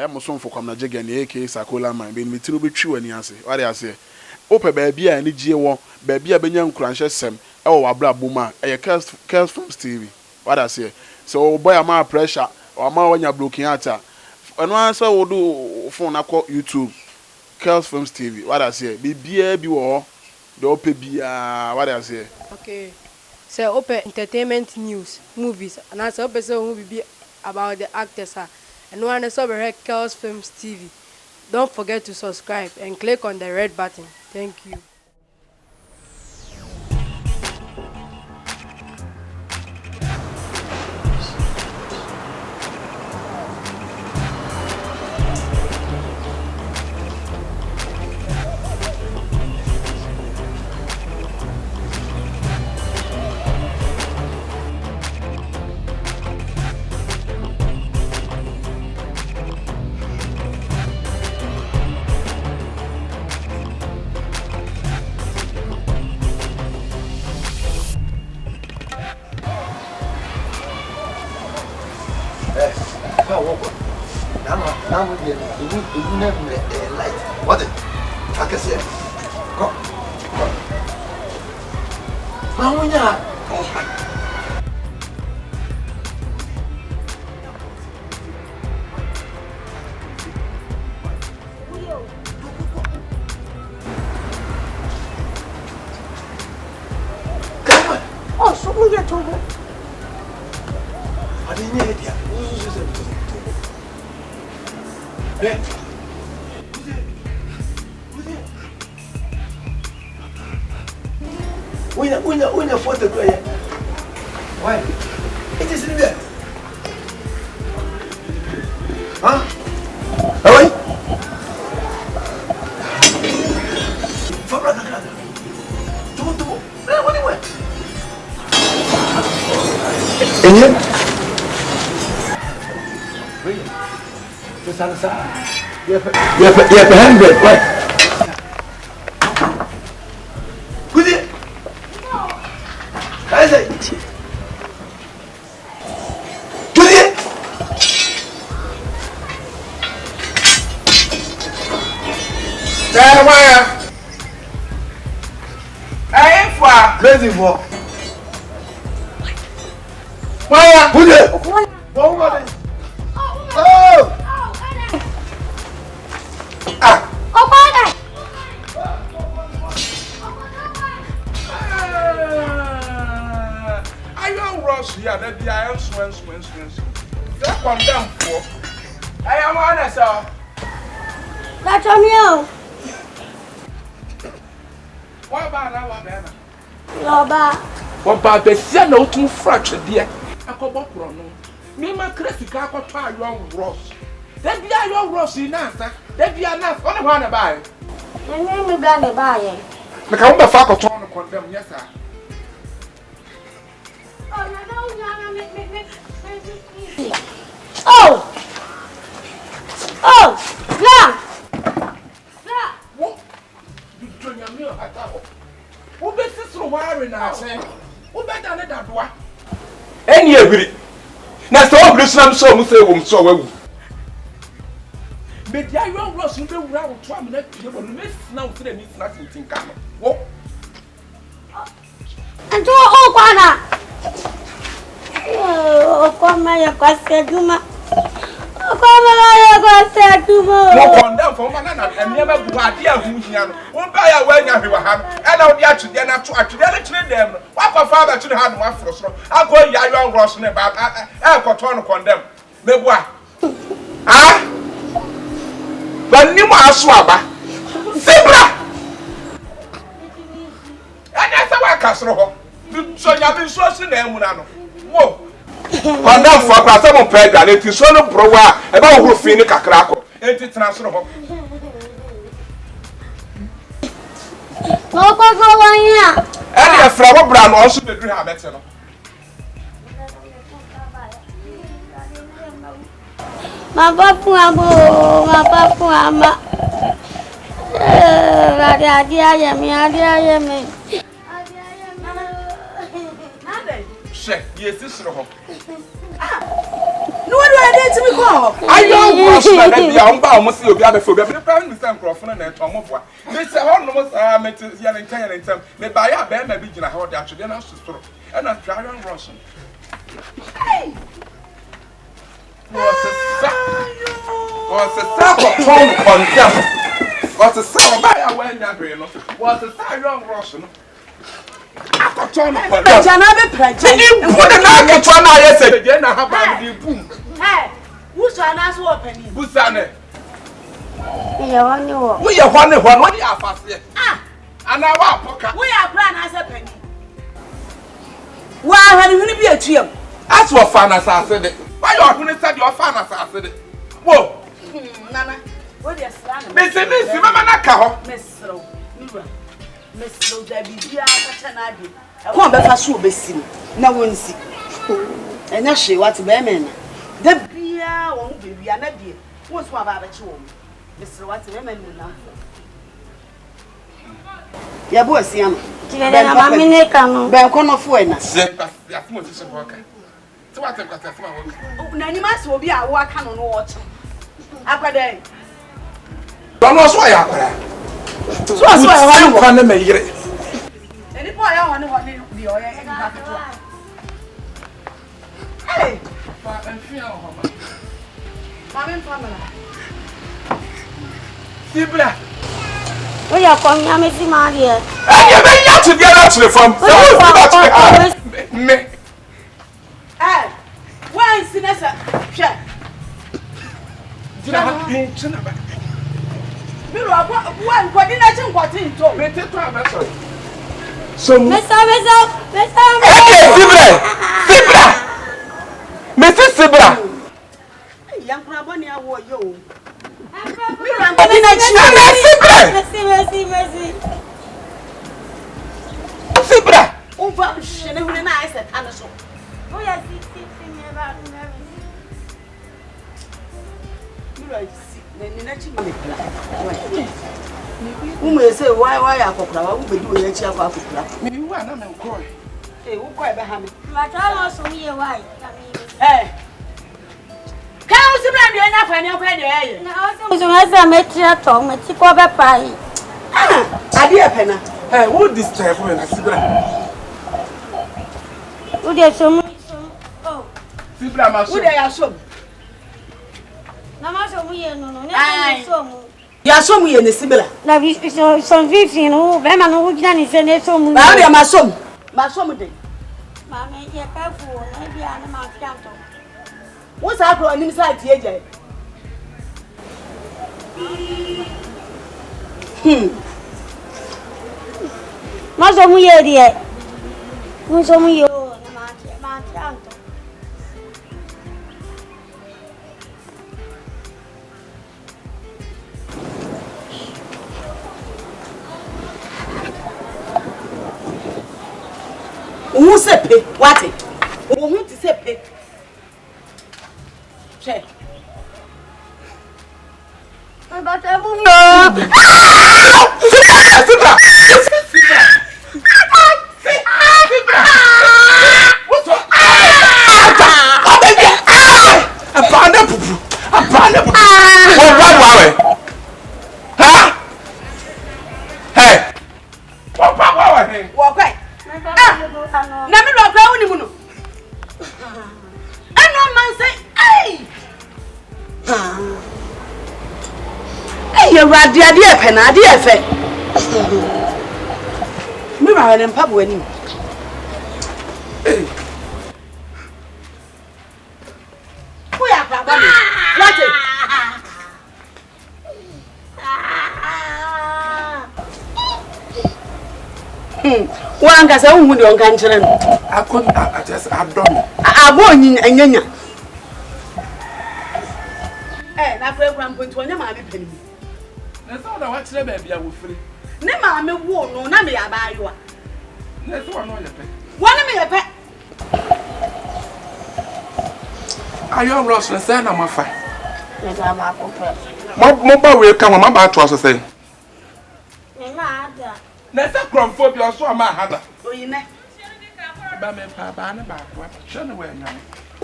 Muson for come na jega ni AK Sakola man be me tinu be twi wani ase what dey say ope baby a ni gie wo baby a benya nkuranhye sem e wo wabra boma e Curls from TV what dey say so boy am pressure o ma wanya blocking ata eno answer wo do phone na call YouTube Curls from TV what dey say bibia bi wo do ope bia what dey say okay so ope entertainment news movies and also ope say movie be about the actors and one is over Curls Films TV. Don't forget to subscribe and click on the red button. Thank you. What it? I can see it. Come. Now we are. Oh, so we are talking. I didn't hear it. Hey. When you photo player. Why? It is in there. Huh? Hey. Fabra kakada. Tumo. What do you want? You have 100, right? Who's it? I say. Who's it? Why? I ain't for crazy for. Why? Who's it? Oh! Yeah, that the I am swing. That one down for. I am honest, sir. That's on you. What about that one, Anna? Loba. What about the Siano to fracture, dear? I come up from me, my critical try your Ross. Then be I your Ross in answer. Then be enough on the one about. My name is Granny Baye. The come back for to condemn, yes, sir. Oh! Yeah! What? You turn your meal at all. Who bet this wiring now, say? Who bet on it that one? Any agree. Now, so I'm so well. But I don't rush into round 12 minutes. You will miss now to the needs nothing in Kano. What? And to all, Pana! Oh, come on, you can say, Duma. Oh, come on, you can say, Duma. No condemn for Manana and never do idea who he had. One buy a way now, and I'll get to them to actually them. What my father should have one for so I'll go young Ross about I'll go condemn. The boy. Ah? But you must swabber. Zebra! And that's a white castle. So you have been so soon, Munano. Whoa! Condemn for a class of peg and it is so no pro about who finish a crack. And it's transferable. No, go on here. And a flower brown also the dream better. My papa, ama. Yes, this is No, do I need to be called? I don't rush my baby. I'm bound to see you be a phobia. But I'm Mr. Crawford and Tom of what. This is almost met young and ten and ten. May buy a bear, maybe in a hot actually, and I should throw. And I'm trying Russian. Hey! What's a sack of phone contempt? What's a sack by a way now? What's a siren Russian? I turn up. You put a knife to my yesterday, then I have a boom. Hey! Who's trying to open you? Who's on it? We are We are one what you are fast here. Ah! And now our pocket. We are plan as a penny. Why are you going to be a trio? That's what fun as I said it. Why you are going to say your fun as I said it? Whoa! Nana, what is that? Miss, Mamma Naka. Miss Lo, there be here at Chanadi. Come back as you be seen. No one see. And now she what's women. The beer won't be a nebby. What's one about at home? Mr. What's women now? Yeboah, Siam. Bancono Fuena. So what I've got a phone. Nanimas will be our work on watch. Upper day. Don't know why I so I want to make it. Any boy, I want to be oil and hey, Mamma Pamela. Sibra. We are coming, I'm missing my dear. And you may not to get out to the farm. Me. Eh, why is Sinessa? Check. Did I have been Chinaba? What did I think what in told? So, Mr. Mrs. Sibra. Young Crabania wore you. Sibra. Over Shannon and I said, Anderson. Oh, yes, it's me about who may say, why I could be doing a chair for Africa? Maybe you are not crying. Hey, who quite behind me? but I also hear why. Hey, can't you bring me enough when you're paying? Now, as I met you at home, it's a cover pie. I dear Penna. Hey, what this time when I Sibra? Oh, there's some. Oh, Sibra, my Would I assume? Namazo, no, no, You are so in the similar. now it's some 15, oh, Veman, who can is an essom. I am my son. Mamma, you're careful, maybe I'm a canto. What's happening inside TJ? Mazo, we are dear. Who's on you, my canto? Who said pay? What it? Who to say pay? Check. But I won't Dear Penna, dear Fay. Mirror and Pub winning. We are Papa. What it? One gets a woman on country. I couldn't just have done it. I born in a yanya. Eh, na play one point one, mammy penny. That's all I watch the baby. I will free. Never, I may warn no, not me. I buy you. That's one on your pet. One of me a pet. Are you on Ross and Santa, my fine? Yes, I'm a papa. Mobile will come on my back to us. Say, Nada. let's a crumb for you. So, my hather. Oh, you know, Papa and a back. What? Shun away now.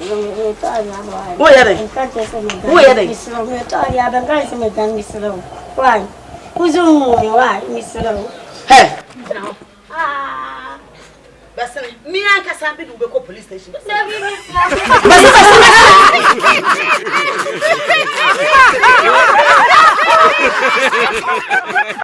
Who are they? Who are they? Why? Who's why, Miss Lowe? Hey. Me and Cassandra will go police station.